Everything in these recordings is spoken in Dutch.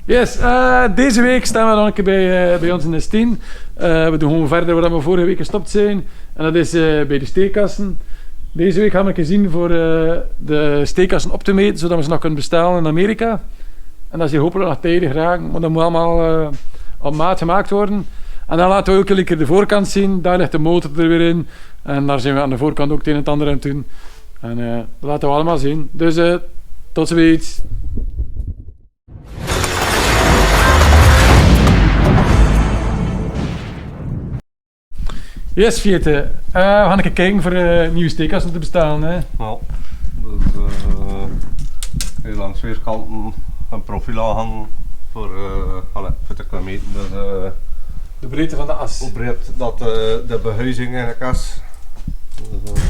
Yes, deze week staan we nog een keer bij ons in de steen. We doen gewoon verder waar we vorige week gestopt zijn. En dat is bij de steekkassen. Deze week gaan we een keer zien voor de steekkassen op te meten, zodat we ze nog kunnen bestellen in Amerika. En dat is hier hopelijk nog tijdig raken, maar dat moet allemaal op maat gemaakt worden. En dan laten we ook een keer de voorkant zien. Daar ligt de motor er weer in. En daar zijn we aan de voorkant ook het een en het ander aan doen. En dat laten we allemaal zien. Dus tot ziens. Yes, Fiete. We gaan een kijken voor nieuwe steekkassen te bestellen. Hè. Ja, dus hier langs weerkanten een profiel aanhangen voor te kunnen meten. Dus, de breedte van de as. hoe breed dat de behuizing eigenlijk is.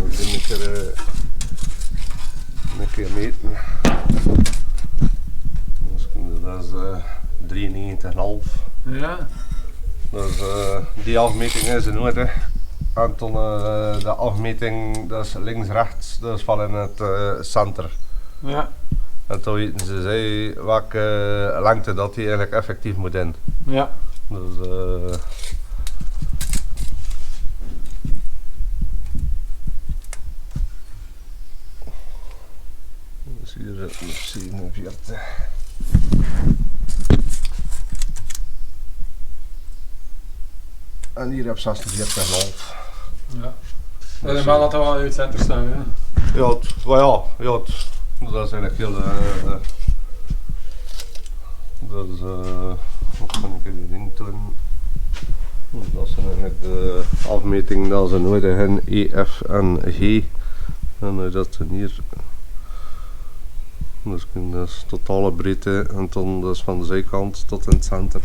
Dus een keer meten. Dus dat is 93,5. Ja. Dus die afmeting is in orde. En toen de afmeting, dat is links-rechts, dat is van in het center. Ja. En toen weten ze welke lengte dat die eigenlijk effectief moet in. Ja. Dus hier zit nog 47. En hier heb 46,5. Ja. Helemaal dat we wel uit het centrum staan. Hè. Ja, dat is eigenlijk heel. Wat kan ik hier in doen? Dat zijn eigenlijk de afmeting, dat is nooit in E, F en G. En dat zijn hier. Dus dat is totale breedte en dan dus van de zijkant tot in het center.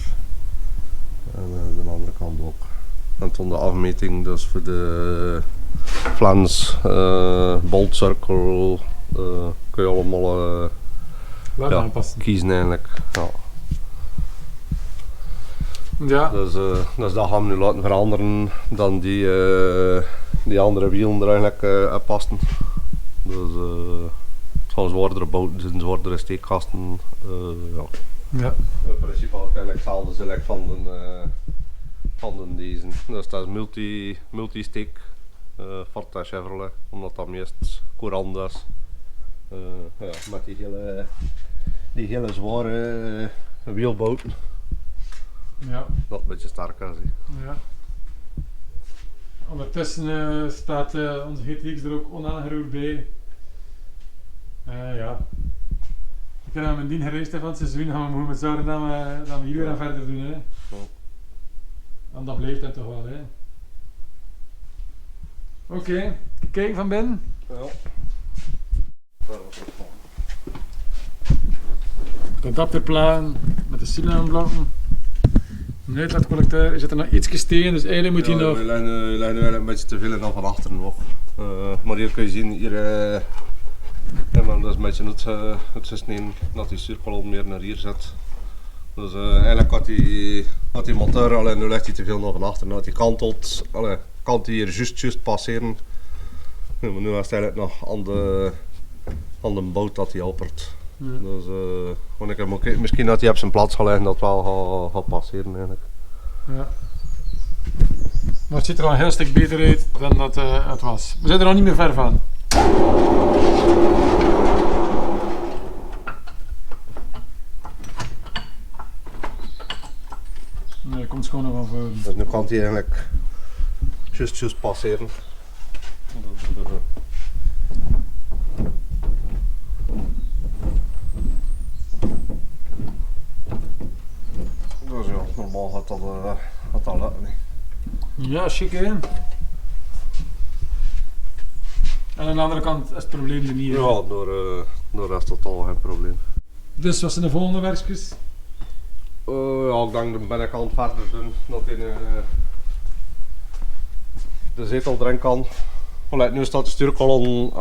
En de andere kant ook. En toen de afmeting, dus voor de flans, boltcirkel, kun je allemaal kiezen eigenlijk. Ja. Ja. Dus dat gaan we nu laten veranderen dan die andere wielen er eigenlijk passen. Dus het gaan zwaardere bouten zijn, zwaardere steekkasten. Ja. Ja. In principe eigenlijk hetzelfde select van deze. Dus dat is multi-stick Forte Chevrolet, omdat dat meest courant is. Ja, met die hele zware wielbouten. Ja. Dat een beetje sterker is. Ja. Ondertussen staat onze GTX er ook onaangeroerd bij. Ja. Ik heb hem dien gereisd van het seizoen, gaan we moeten zorgen dat we hier weer aan verder doen. Hè. Ja. Want dat blijft het toch wel. Oké, kijken van binnen. Ja. De adapterplaten met de cilinderblokken. De uitlaatcollecteur zit er nog iets tegen, dus eigenlijk moet hij nog... We leggen nu eigenlijk een beetje te veel en dan van achteren nog. Maar hier kun je zien, hier, maar dat is een beetje het systeem dat die stuurkolom meer naar hier zit. Dus eigenlijk had die motor, alleen nu ligt hij te veel naar van achteren, nou, die kantelt, kan hij hier juist passeren. Ja, maar nu is het eigenlijk nog aan de boot dat hij oppert. Ja. Dus misschien dat hij op zijn plaats gaat liggen dat wel gaat passeren eigenlijk. Ja. Maar het ziet er al een heel stuk beter uit dan dat het was. We zijn er nog niet meer ver van. Nee, dat komt gewoon nog van voor. Dus nu kan hij eigenlijk juist passeren. Dus ja, normaal gaat dat lukken. Ja, chic hè. En aan de andere kant is het probleem er niet. Ja, door is totaal geen probleem. Dus wat zijn de volgende werkjes? Ja, ik denk de binnenkant verder doen, dat hij de zetel erin kan. Nu staat de stuurkolom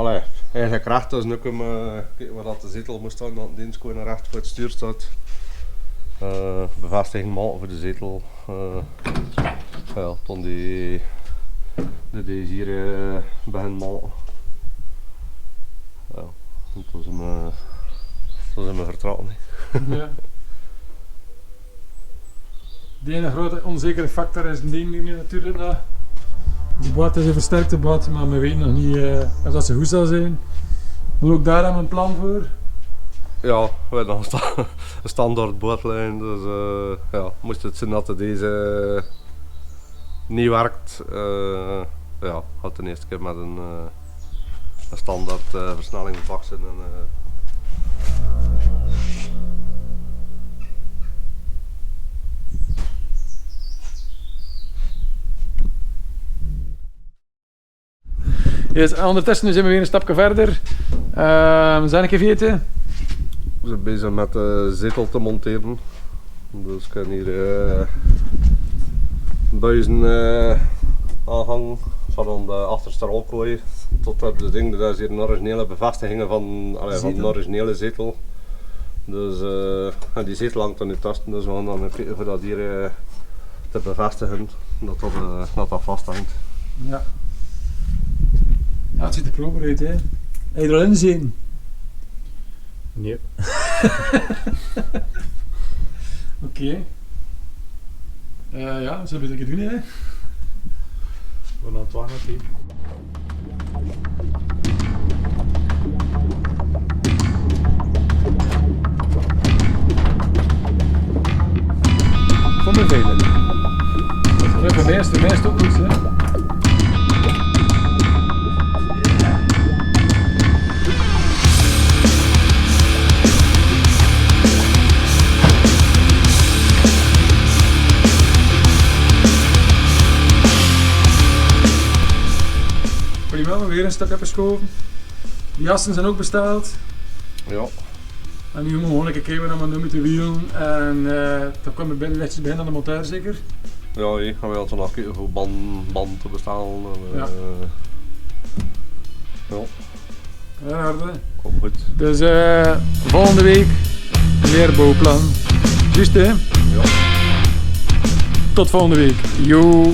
eigenlijk recht, dus nu kunnen we kijken waar dat de zetel moet staan, dat de dienst gewoon recht voor het stuur staat. Bevestiging maken voor de zetel. Ja, dan deze hier beginnen maken. Ja, toen zijn we vertrouwen. Ja. De ene grote onzekere factor is een ding nu natuurlijk nog. Die boot is een versterkte boot, maar we weten nog niet of dat zo goed zal zijn. Maar ook daar hebben we een plan voor. Ja, we hebben nog een standaard bootlijn, dus ja, moest het zijn dat deze niet werkt, ja, gaat de eerste keer met een standaard versnelling baksen. Yes, ondertussen zijn we weer een stapje verder. We zijn een keer vergeten. We zijn bezig met de zetel te monteren. Dus ik kan hier buizen aanhangen van de achterste rolkooi tot op de ding. Dat is hier een originele bevestigingen van de originele zetel. Dus en die zetel hangt aan de tasten, dus we gaan dan kijken of dat hier te bevestigen, dat vasthangt. Ja. Ja, het ziet er proper uit, hè. Heb je er al in gezien? Nee. Oké. Ja, zo wil ik het doen, hè. We gaan het wachten, team. Kom maar velen. Dat is voor mij ook goed, hè. Prima, we weer een stuk hebben geschoven. De jassen zijn ook besteld. Ja. En nu moeten we gewoon een keer kijken naar mijn met de wielen. En dan komen we lichtjes bij aan de monteur zeker. Ja, hier gaan we altijd nog kijken voor band te bestellen. Ja. Ja, Ja, harde. komt goed. Dus volgende week meer bouwplan. Juist hè? Ja. Tot volgende week. Yo.